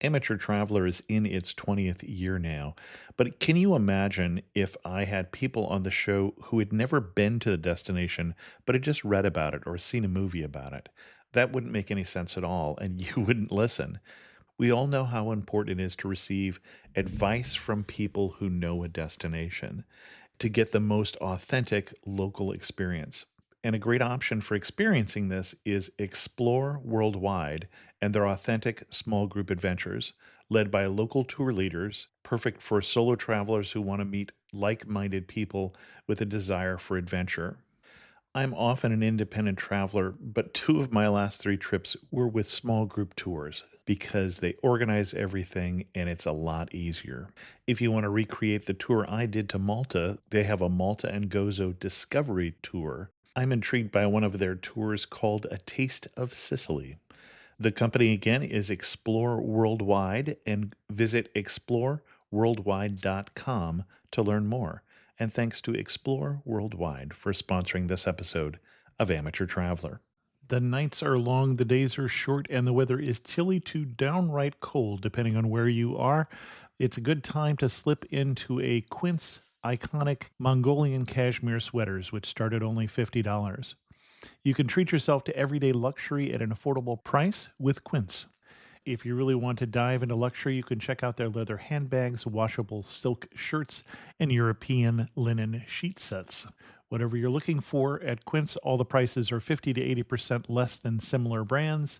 Amateur Traveler is in its 20th year now, but can you imagine if I had people on the show who had never been to the destination, but had just read about it or seen a movie about it? That wouldn't make any sense at all, and you wouldn't listen. We all know how important it is to receive advice from people who know a destination to get the most authentic local experience. And a great option for experiencing this is Explore Worldwide and their authentic small group adventures, led by local tour leaders, perfect for solo travelers who want to meet like minded people with a desire for adventure. I'm often an independent traveler, but two of my last three trips were with small group tours because they organize everything and it's a lot easier. If you want to recreate the tour I did to Malta, they have a Malta and Gozo Discovery Tour. I'm intrigued by one of their tours called A Taste of Sicily. The company again is Explore Worldwide, and visit exploreworldwide.com to learn more. And thanks to Explore Worldwide for sponsoring this episode of Amateur Traveler. The nights are long, the days are short, and the weather is chilly to downright cold, depending on where you are. It's a good time to slip into a Quince iconic Mongolian cashmere sweaters, which start at only $50. You can treat yourself to everyday luxury at an affordable price with Quince. If you really want to dive into luxury, you can check out their leather handbags, washable silk shirts, and European linen sheet sets. Whatever you're looking for at Quince, all the prices are 50 to 80% less than similar brands,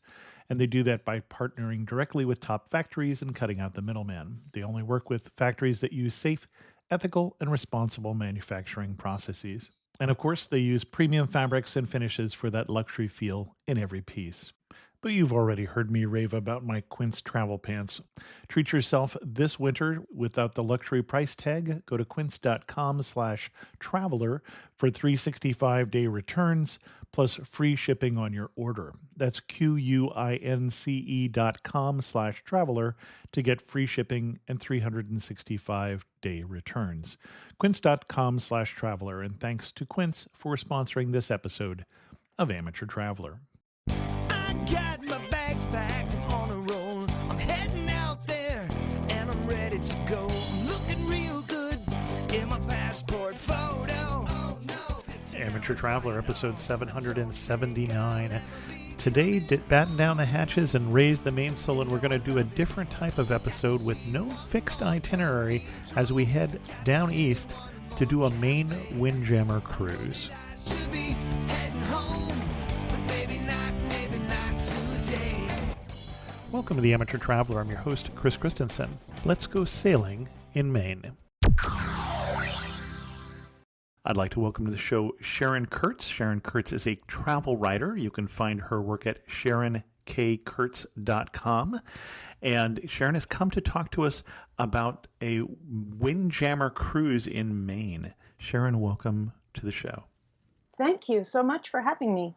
and they do that by partnering directly with top factories and cutting out the middleman. They only work with factories that use safe, ethical, and responsible manufacturing processes. And of course, they use premium fabrics and finishes for that luxury feel in every piece. But you've already heard me rave about my Quince travel pants. Treat yourself this winter without the luxury price tag. Go to quince.com/traveler for 365-day returns plus free shipping on your order. That's QUINCE.com/traveler to get free shipping and 365-day returns. Quince.com/traveler. And thanks to Quince for sponsoring this episode of Amateur Traveler. Got my bags packed on a roll. I'm heading out there and I'm ready to go. I'm looking real good in my passport photo. Oh, no. Amateur Traveler, episode 779. Today, batten down the hatches and raise the mainsail, and we're going to do a different type of episode with no fixed itinerary as we head down east to do a Maine Windjammer cruise. Should be heading home, but maybe not today. Welcome to the Amateur Traveler. I'm your host, Chris Christensen. Let's go sailing in Maine. I'd like to welcome to the show Sharon Kurtz. Sharon Kurtz is a travel writer. You can find her work at SharonKKurtz.com. And Sharon has come to talk to us about a Windjammer cruise in Maine. Sharon, welcome to the show. Thank you so much for having me.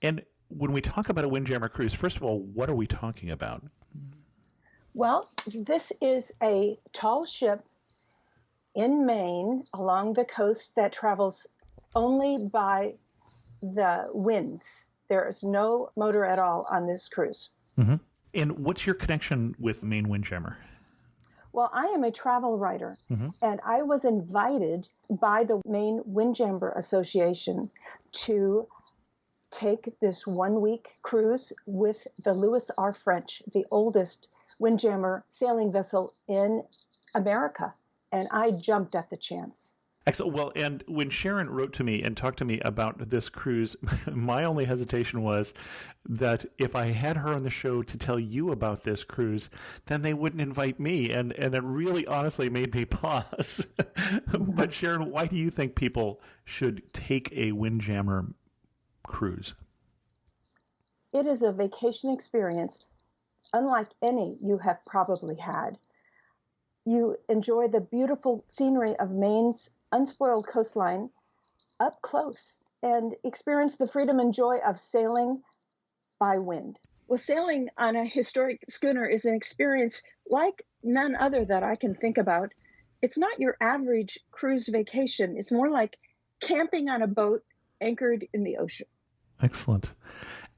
And when we talk about a Windjammer cruise, first of all, what are we talking about? Well, this is a tall ship in Maine along the coast that travels only by the winds. There is no motor at all on this cruise. Mm-hmm. And what's your connection with Maine Windjammer? Well, I am a travel writer, and I was invited by the Maine Windjammer Association to take this 1-week cruise with the Louis R. French, the oldest Windjammer sailing vessel in America. And I jumped at the chance. Excellent. Well, and when Sharon wrote to me and talked to me about this cruise, my only hesitation was that if I had her on the show to tell you about this cruise, then they wouldn't invite me. And it really honestly made me pause. But Sharon, why do you think people should take a Windjammer cruise? It is a vacation experience unlike any you have probably had. You enjoy the beautiful scenery of Maine's unspoiled coastline up close and experience the freedom and joy of sailing by wind. Well, sailing on a historic schooner is an experience like none other that I can think about. It's not your average cruise vacation. It's more like camping on a boat anchored in the ocean. Excellent.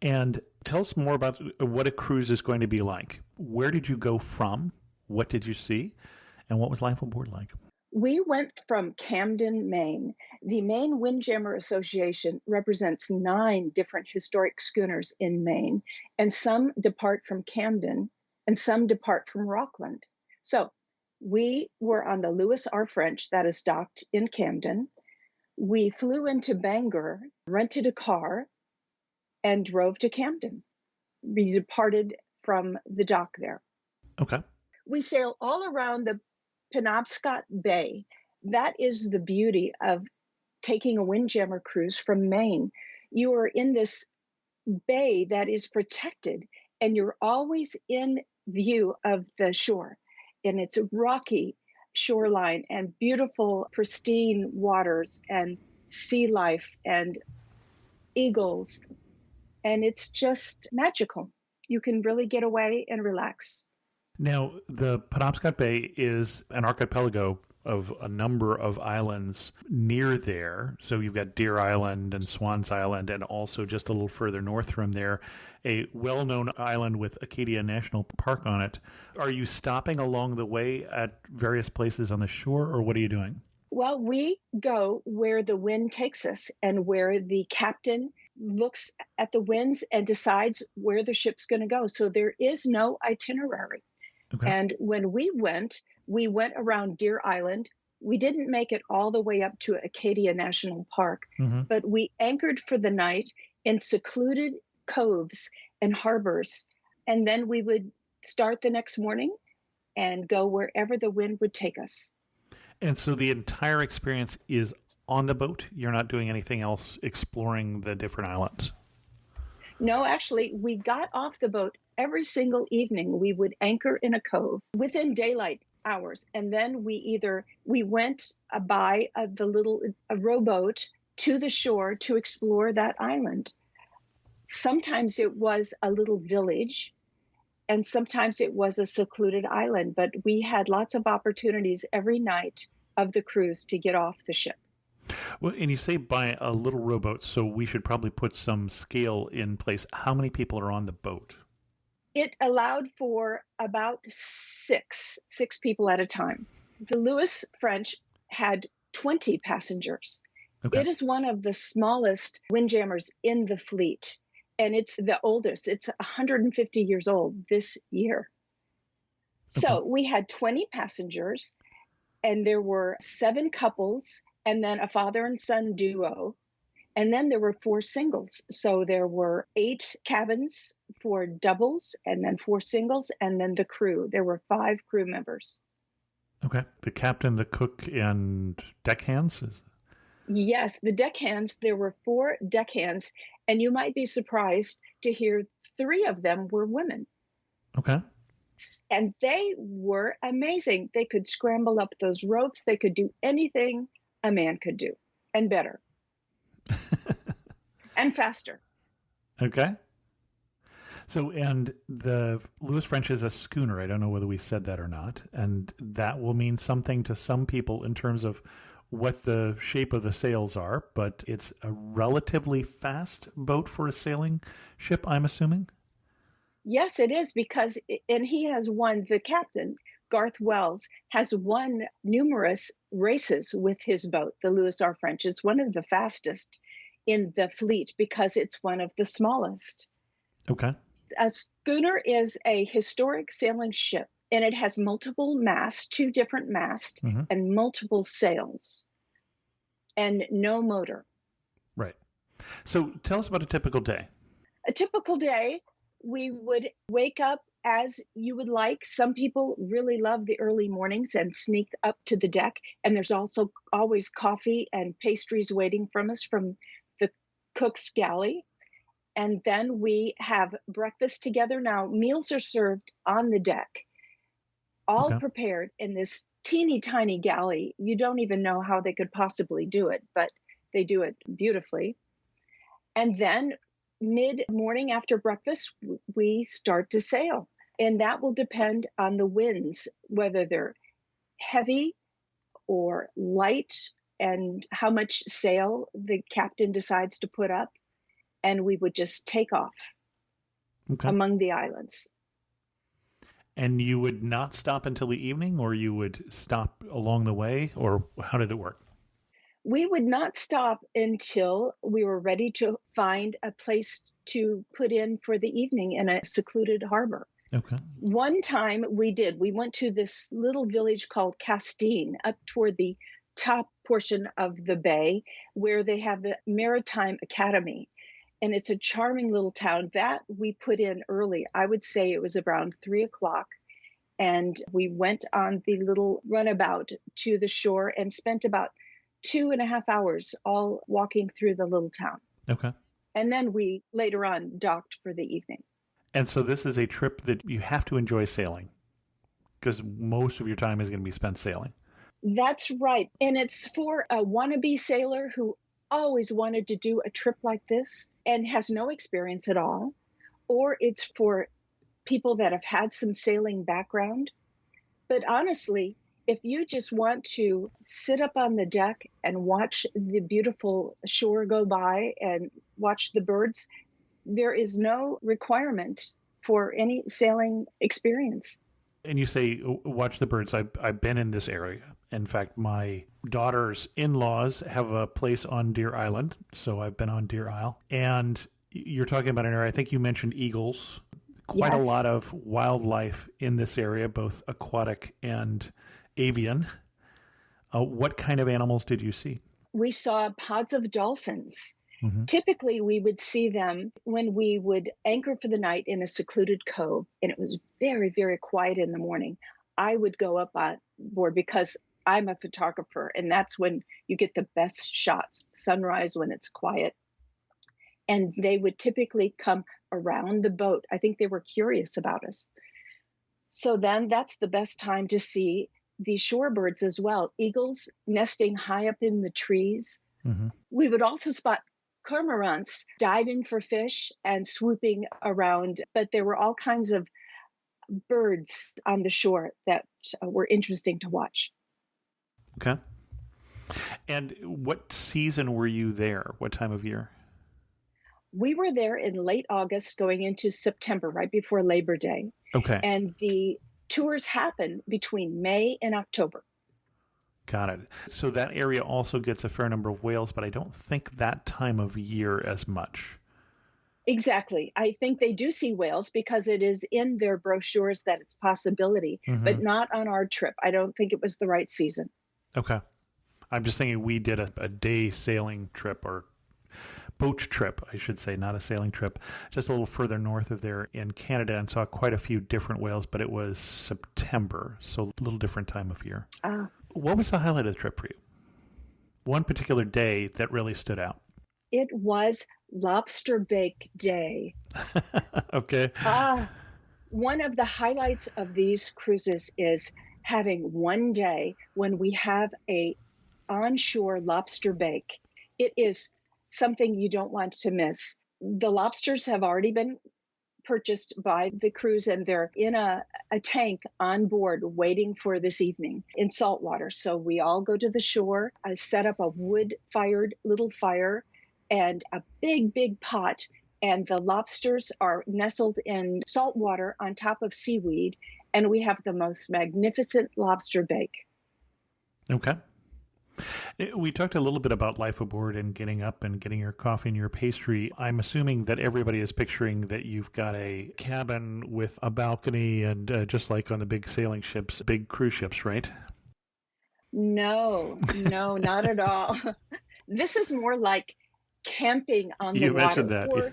And tell us more about what a cruise is going to be like. Where did you go from? What did you see? And what was life aboard like? We went from Camden, Maine. The Maine Windjammer Association represents 9 different historic schooners in Maine, and some depart from Camden and some depart from Rockland. So we were on the Lewis R. French that is docked in Camden. We flew into Bangor, rented a car, and drove to Camden. We departed from the dock there. Okay. We sail all around the Penobscot Bay. That is the beauty of taking a Windjammer cruise from Maine. You are in this bay that is protected, and you're always in view of the shore. And it's a rocky shoreline and beautiful, pristine waters and sea life and eagles. And it's just magical. You can really get away and relax. Now, the Penobscot Bay is an archipelago of a number of islands near there. So you've got Deer Island and Swans Island, and also just a little further north from there, a well-known island with Acadia National Park on it. Are you stopping along the way at various places on the shore, or what are you doing? Well, we go where the wind takes us and where the captain looks at the winds and decides where the ship's going to go. So there is no itinerary. Okay. And when we went around Deer Island. We didn't make it all the way up to Acadia National Park, but we anchored for the night in secluded coves and harbors. And then we would start the next morning and go wherever the wind would take us. And so the entire experience is on the boat? You're not doing anything else exploring the different islands? No, actually, we got off the boat every single evening. We would anchor in a cove within daylight hours. And then we went by a rowboat to the shore to explore that island. Sometimes it was a little village, and sometimes it was a secluded island, but we had lots of opportunities every night of the cruise to get off the ship. Well, and you say by a little rowboat, so we should probably put some scale in place. How many people are on the boat? It allowed for about six people at a time. The Lewis French had 20 passengers. Okay. It is one of the smallest windjammers in the fleet, and it's the oldest. It's 150 years old this year. So Okay. we had 20 passengers, and there were 7 couples, and then a father and son duo. And then there were 4 singles. So there were 8 cabins for doubles, and then 4 singles, and then the crew. There were 5 crew members. Okay. The captain, the cook, and deckhands? Yes, the deckhands, there were 4 deckhands, and you might be surprised to hear 3 of them were women. Okay. And they were amazing. They could scramble up those ropes. They could do anything a man could do, and better. And faster. Okay. So, and the Lewis French is a schooner. I don't know whether we said that or not. And that will mean something to some people in terms of what the shape of the sails are, but it's a relatively fast boat for a sailing ship, I'm assuming? Yes, it is, because, and he has won, the captain, Garth Wells, has won numerous races with his boat, the Lewis R. French. It's one of the fastest in the fleet because it's one of the smallest. Okay. A schooner is a historic sailing ship, and it has multiple masts, 2 different masts, and multiple sails, and no motor. Right. So tell us about a typical day. A typical day, we would wake up as you would like. Some people really love the early mornings and sneak up to the deck, and there's also always coffee and pastries waiting from us from the cook's galley. And then we have breakfast together. Now, meals are served on the deck, all prepared in this teeny tiny galley. You don't even know how they could possibly do it, but they do it beautifully. And then mid-morning after breakfast, we start to sail. And that will depend on the winds, whether they're heavy or light, and how much sail the captain decides to put up. and we would just take off Okay. among the islands. And you would not stop until the evening, or you would stop along the way, or how did it work? We would not stop until we were ready to find a place to put in for the evening in a secluded harbor. Okay. One time we did. We went to this little village called Castine up toward the top portion of the bay where they have the Maritime Academy. And it's a charming little town that we put in early. I would say it was around 3 o'clock. And we went on the little runabout to the shore and spent about 2.5 hours all walking through the little town. Okay. And then we later on docked for the evening. And so this is a trip that you have to enjoy sailing, because most of your time is going to be spent sailing. That's right. And it's for a wannabe sailor who always wanted to do a trip like this and has no experience at all, or it's for people that have had some sailing background. But honestly, if you just want to sit up on the deck and watch the beautiful shore go by and watch the birds, there is no requirement for any sailing experience. And you say, watch the birds. I've been in this area. In fact, my daughter's in-laws have a place on Deer Island, so I've been on Deer Isle. And you're talking about an area, I think you mentioned eagles. Quite Yes. a lot of wildlife in this area, both aquatic and avian. What kind of animals did you see? We saw pods of dolphins. Mm-hmm. Typically, we would see them when we would anchor for the night in a secluded cove, and it was very, very quiet in the morning. I would go up on board because I'm a photographer, and that's when you get the best shots, sunrise when it's quiet. And they would typically come around the boat. I think they were curious about us. So then that's the best time to see the shorebirds as well. Eagles nesting high up in the trees. Mm-hmm. We would also spot cormorants diving for fish and swooping around, but there were all kinds of birds on the shore that were interesting to watch. Okay. And what season were you there? What time of year? We were there in late August going into September, right before Labor Day. Okay. And the tours happen between May and October. Got it. So that area also gets a fair number of whales, but I don't think that time of year as much. Exactly. I think they do see whales because it is in their brochures that it's a possibility, but not on our trip. I don't think it was the right season. Okay. I'm just thinking we did a day sailing trip, or boat trip, I should say, not a sailing trip, just a little further north of there in Canada, and saw quite a few different whales, but it was September, so a little different time of year. What was the highlight of the trip for you? One particular day that really stood out? It was Lobster Bake Day. Okay. One of the highlights of these cruises is having one day when we have a onshore lobster bake. It is something you don't want to miss. The lobsters have already been purchased by the cruise, and they're in a tank on board waiting for this evening in salt water. So we all go to the shore, set up a wood-fired little fire and a big, big pot, and the lobsters are nestled in salt water on top of seaweed, and we have the most magnificent lobster bake. Okay. We talked a little bit about life aboard and getting up and getting your coffee and your pastry. I'm assuming that everybody is picturing that you've got a cabin with a balcony and just like on the big sailing ships, big cruise ships, right? No, not at all. This is more like camping on the You water. mentioned that.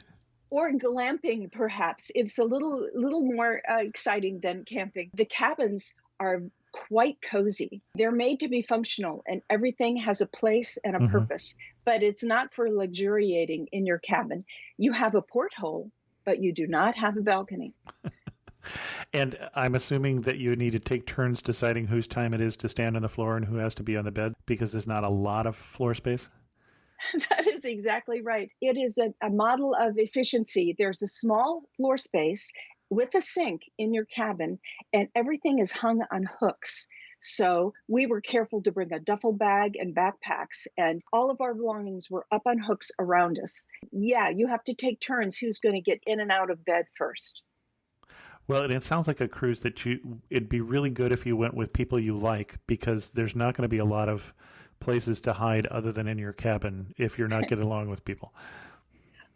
Or glamping, perhaps. It's a little more exciting than camping. The cabins are quite cozy. They're made to be functional, and everything has a place and a purpose, but it's not for luxuriating in your cabin. You have a porthole, but you do not have a balcony. And I'm assuming that you need to take turns deciding whose time it is to stand on the floor and who has to be on the bed, because there's not a lot of floor space. That is exactly right. It is a model of efficiency. There's a small floor space with a sink in your cabin, and everything is hung on hooks. So we were careful to bring a duffel bag and backpacks, and all of our belongings were up on hooks around us. Yeah, you have to take turns who's going to get in and out of bed first. Well, and it sounds like a cruise that it'd be really good if you went with people you like, because there's not going to be a lot of places to hide other than in your cabin if you're not getting along with people.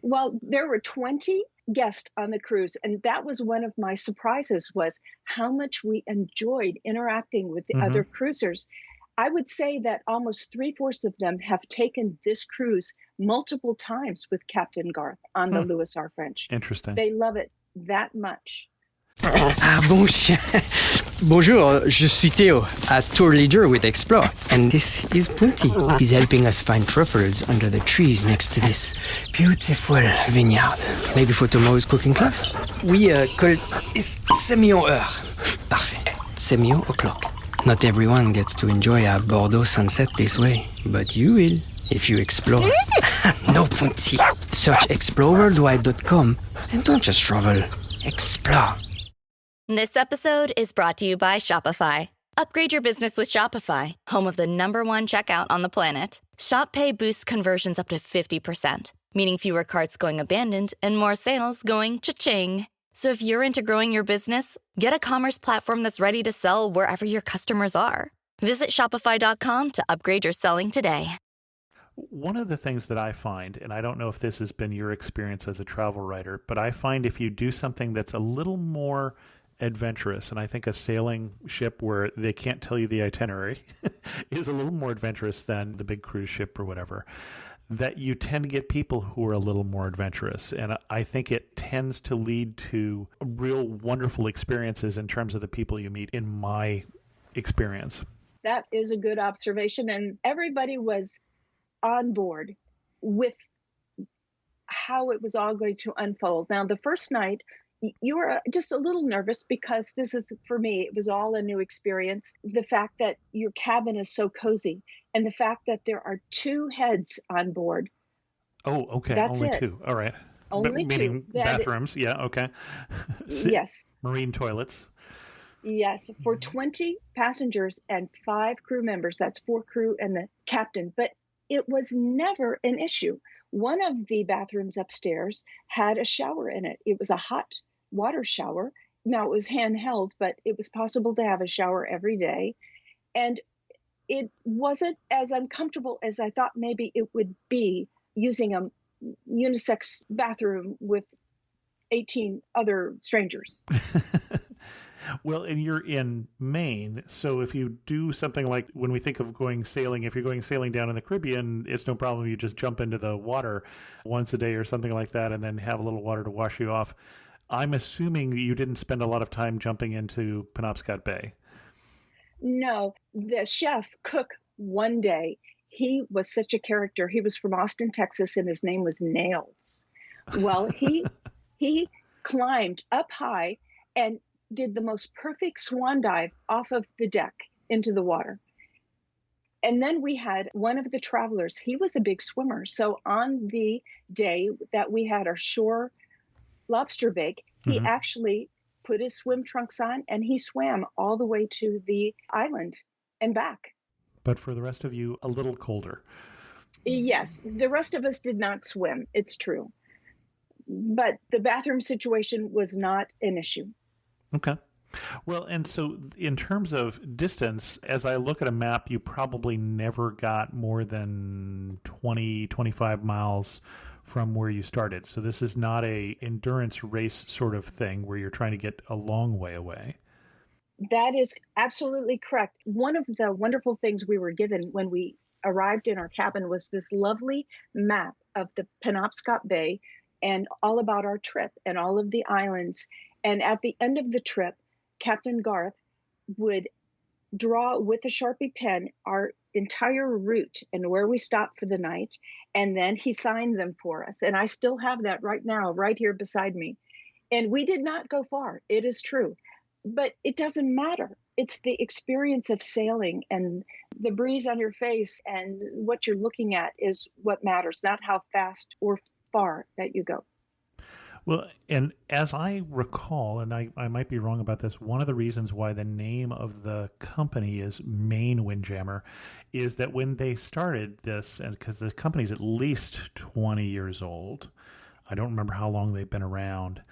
Well, there were 20 guests on the cruise, and that was one of my surprises, was how much we enjoyed interacting with the other cruisers. I would say that almost 3/4 of them have taken this cruise multiple times with Captain Garth on the Lewis R. French. Interesting. They love it that much. Ah bon chien. Bonjour, je suis Theo, a tour leader with Explore, and this is Punti. He's helping us find truffles under the trees next to this beautiful vineyard. Maybe for tomorrow's cooking class? Oui, call semi-heure. Parfait. 7:00. Not everyone gets to enjoy a Bordeaux sunset this way, but you will if you explore. No, Punti. Search exploreworldwide.com and don't just travel. Explore. This episode is brought to you by Shopify. Upgrade your business with Shopify, home of the #1 checkout on the planet. Shop Pay boosts conversions up to 50%, meaning fewer carts going abandoned and more sales going cha-ching. So if you're into growing your business, get a commerce platform that's ready to sell wherever your customers are. Visit shopify.com to upgrade your selling today. One of the things that I find, and I don't know if this has been your experience as a travel writer, but I find if you do something that's a little more adventurous, and I think a sailing ship where they can't tell you the itinerary is a little more adventurous than the big cruise ship or whatever, that you tend to get people who are a little more adventurous. And I think it tends to lead to real wonderful experiences in terms of the people you meet, in my experience. That is a good observation. And everybody was on board with how it was all going to unfold. Now, the first night, you were just a little nervous because this is, for me, it was all a new experience. The fact that your cabin is so cozy and the fact that there are 2 heads on board. Oh, okay. That's Only it. 2. All right. Only meaning 2. Bathrooms. Yeah. Okay. Yes. Marine toilets. Yes. For 20 passengers and 5 crew members. That's 4 crew and the captain. But it was never an issue. One of the bathrooms upstairs had a shower in it. It was a hot water shower. Now, it was handheld, but it was possible to have a shower every day. And it wasn't as uncomfortable as I thought maybe it would be using a unisex bathroom with 18 other strangers. Well, and you're in Maine, so if you do something like when we think of going sailing, if you're going sailing down in the Caribbean, it's no problem. You just jump into the water once a day or something like that and then have a little water to wash you off. I'm assuming you didn't spend a lot of time jumping into Penobscot Bay. No, the chef cook one day, he was such a character. He was from Austin, Texas, and his name was Nails. Well, he climbed up high and did the most perfect swan dive off of the deck into the water. And then we had one of the travelers, he was a big swimmer. So on the day that we had our shore lobster bake, he actually put his swim trunks on and he swam all the way to the island and back. But for the rest of you, a little colder. Yes, the rest of us did not swim, it's true. But the bathroom situation was not an issue. Okay. Well, and so in terms of distance, as I look at a map, you probably never got more than 20, 25 miles from where you started. So this is not a endurance race sort of thing where you're trying to get a long way away. That is absolutely correct. One of the wonderful things we were given when we arrived in our cabin was this lovely map of the Penobscot Bay and all about our trip and all of the islands. And at the end of the trip, Captain Garth would draw with a Sharpie pen our entire route and where we stopped for the night. And then he signed them for us. And I still have that right now, right here beside me. And we did not go far. It is true. But it doesn't matter. It's the experience of sailing and the breeze on your face and what you're looking at is what matters, not how fast or far that you go. Well, and as I recall, and I might be wrong about this, one of the reasons why the name of the company is Maine Windjammer is that when they started this, and because the company's at least 20 years old, I don't remember how long they've been around,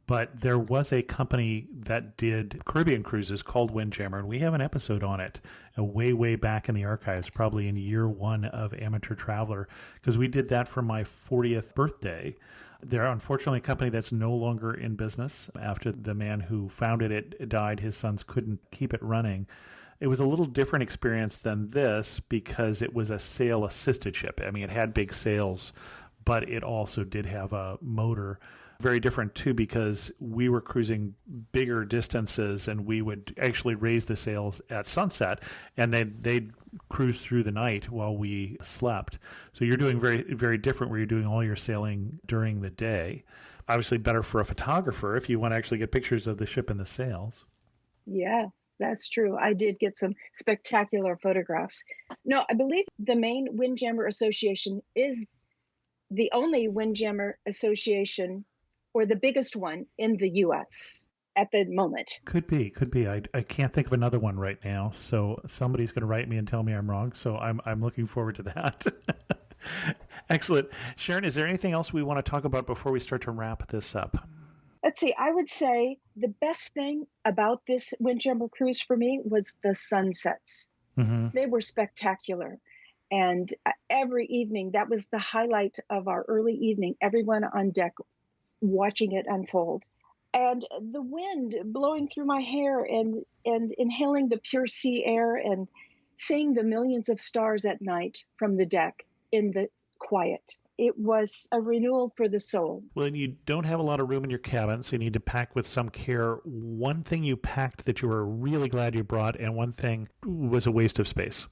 but there was a company that did Caribbean cruises called Windjammer, and we have an episode on it way, way back in the archives, probably in year one of Amateur Traveler, because we did that for my 40th birthday. They're unfortunately a company that's no longer in business. After the man who founded it died, his sons couldn't keep it running. It was a little different experience than this because it was a sail-assisted ship. I mean, it had big sails, but it also did have a motor. Very different, too, because we were cruising bigger distances and we would actually raise the sails at sunset and then they'd cruise through the night while we slept. So you're doing very, very different where you're doing all your sailing during the day. Obviously better for a photographer if you want to actually get pictures of the ship and the sails. Yes, that's true. I did get some spectacular photographs. No, I believe the Maine Windjammer Association is the only Windjammer association or the biggest one in the U.S. at the moment. Could be. I can't think of another one right now, so somebody's going to write me and tell me I'm wrong, so I'm looking forward to that. Excellent. Sharon, is there anything else we want to talk about before we start to wrap this up? Let's see, I would say the best thing about this Windjammer cruise for me was the sunsets. Mm-hmm. They were spectacular. And every evening, that was the highlight of our early evening, everyone on deck watching it unfold. And the wind blowing through my hair and inhaling the pure sea air and seeing the millions of stars at night from the deck in the quiet. It was a renewal for the soul. Well, and you don't have a lot of room in your cabin, so you need to pack with some care. One thing you packed that you were really glad you brought, and one thing was a waste of space.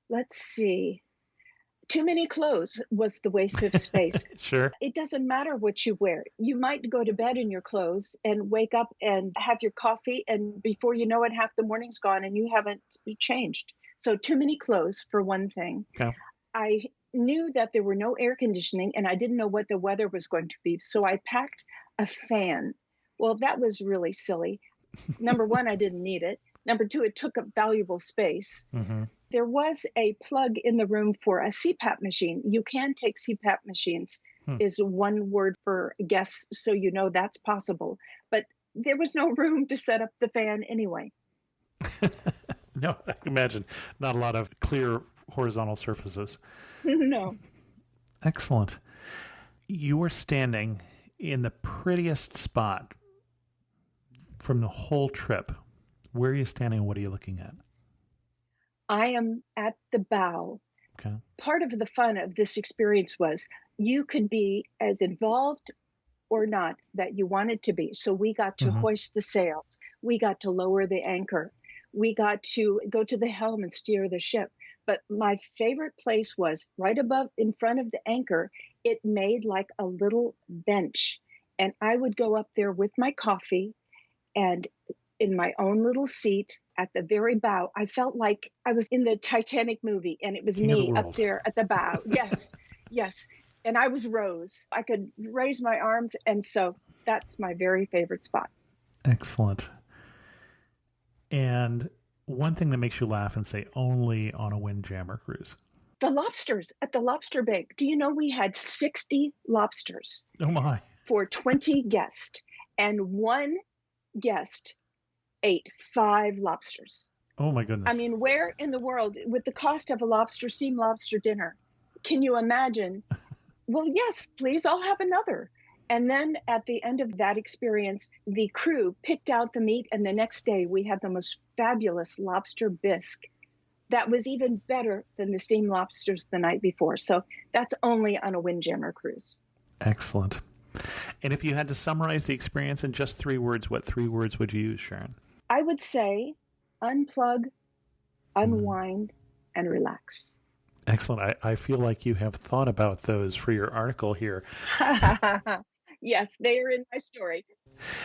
Let's see. Too many clothes was the waste of space. Sure. It doesn't matter what you wear. You might go to bed in your clothes and wake up and have your coffee, and before you know it, half the morning's gone and you haven't changed. So too many clothes for one thing. Okay. I knew that there were no air conditioning and I didn't know what the weather was going to be. So I packed a fan. Well, that was really silly. Number one, I didn't need it. Number two, it took up valuable space. Mm-hmm. There was a plug in the room for a CPAP machine. You can take CPAP machines, is one word for guests, so you know that's possible. But there was no room to set up the fan anyway. No, I can imagine. Not a lot of clear horizontal surfaces. No. Excellent. You were standing in the prettiest spot from the whole trip. Where are you standing and what are you looking at? I am at the bow. Okay. Part of the fun of this experience was you could be as involved or not that you wanted to be. So we got to hoist the sails. We got to lower the anchor. We got to go to the helm and steer the ship. But my favorite place was right above in front of the anchor. It made like a little bench. And I would go up there with my coffee and in my own little seat at the very bow. I felt like I was in the Titanic movie and it was me up there at the bow. Yes, yes. And I was Rose. I could raise my arms. And so that's my very favorite spot. Excellent. And one thing that makes you laugh and say only on a Windjammer cruise. The lobsters at the lobster bank. Do you know we had 60 lobsters? Oh my. For 20 guests. And one guest ate 5 lobsters. Oh my goodness. I mean, where in the world, with the cost of a lobster, steamed lobster dinner, can you imagine? Well, yes, please, I'll have another. And then at the end of that experience, the crew picked out the meat, and the next day we had the most fabulous lobster bisque that was even better than the steamed lobsters the night before. So that's only on a Windjammer cruise. Excellent. And if you had to summarize the experience in just 3 words, what 3 words would you use, Sharon? I would say unplug, unwind, and relax. Excellent. I feel like you have thought about those for your article here. Yes, they are in my story.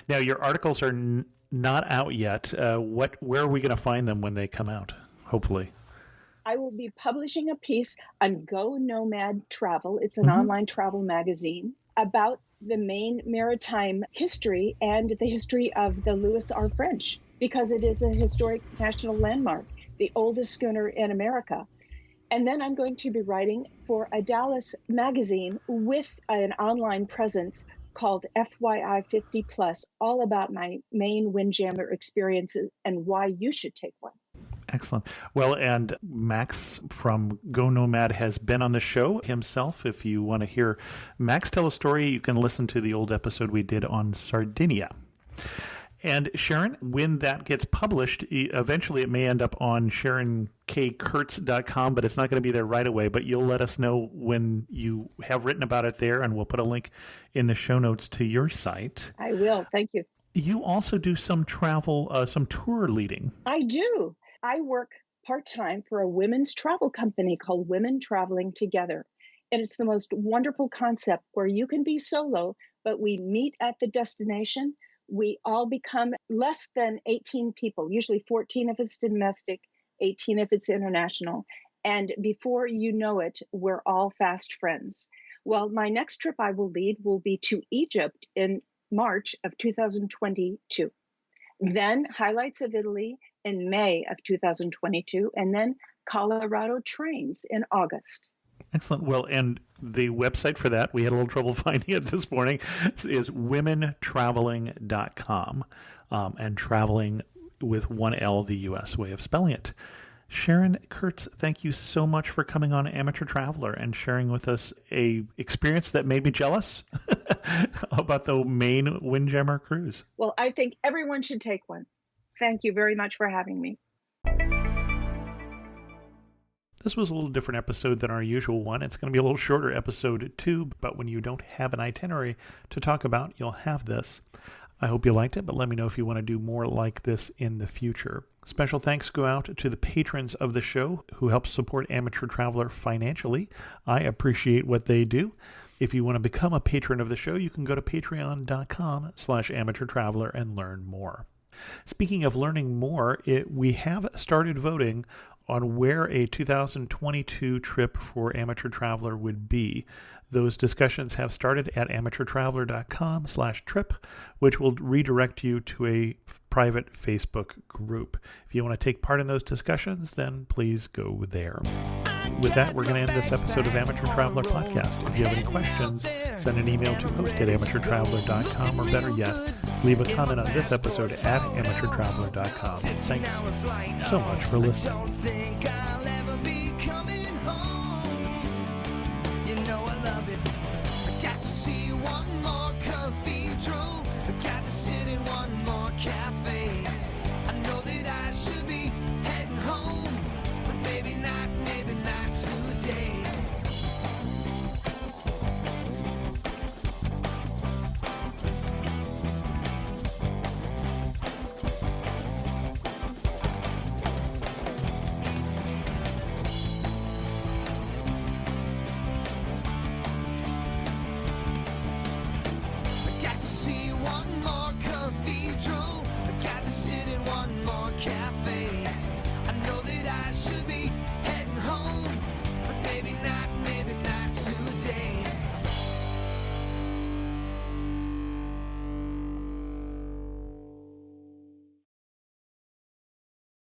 Now, your articles are not out yet. Where are we going to find them when they come out, hopefully? I will be publishing a piece on Go Nomad Travel. It's an online travel magazine about the Maine maritime history and the history of the Louis R. French, because it is a historic national landmark, the oldest schooner in America. And then I'm going to be writing for a Dallas magazine with an online presence called FYI 50 Plus, all about my Maine Windjammer experiences and why you should take one. Excellent. Well, and Max from Go Nomad has been on the show himself. If you want to hear Max tell a story, you can listen to the old episode we did on Sardinia. And Sharon, when that gets published, eventually it may end up on SharonKKurtz.com, but it's not going to be there right away. But you'll let us know when you have written about it there, and we'll put a link in the show notes to your site. I will. Thank you. You also do some travel, some tour leading. I do. I work part-time for a women's travel company called Women Traveling Together. And it's the most wonderful concept where you can be solo, but we meet at the destination. We all become less than 18 people, usually 14 if it's domestic, 18 if it's international. And before you know it, we're all fast friends. Well, my next trip I will lead will be to Egypt in March of 2022. Then highlights of Italy in May of 2022, and then Colorado trains in August. Excellent. Well, and the website for that, we had a little trouble finding it this morning, is womentraveling.com, and traveling with one L, the U.S. way of spelling it. Sharon Kurtz, thank you so much for coming on Amateur Traveler and sharing with us a experience that made me jealous about the Maine Windjammer cruise. Well, I think everyone should take one. Thank you very much for having me. This was a little different episode than our usual one. It's going to be a little shorter episode too, but when you don't have an itinerary to talk about, you'll have this. I hope you liked it, but let me know if you want to do more like this in the future. Special thanks go out to the patrons of the show who help support Amateur Traveler financially. I appreciate what they do. If you want to become a patron of the show, you can go to patreon.com/amateurtraveler and learn more. Speaking of learning more, we have started voting on where a 2022 trip for Amateur Traveler would be. Those discussions have started at amateurtraveler.com/trip, which will redirect you to a private Facebook group. If you want to take part in those discussions, then please go there. With that, we're going to end this episode of Amateur Traveler Podcast. If you have any questions, send an email to host@amateurtraveler.com, or better yet, leave a comment on this episode at amateurtraveler.com. Thanks so much for listening. Got to see one more cathedral. Got to sit in one more cafe.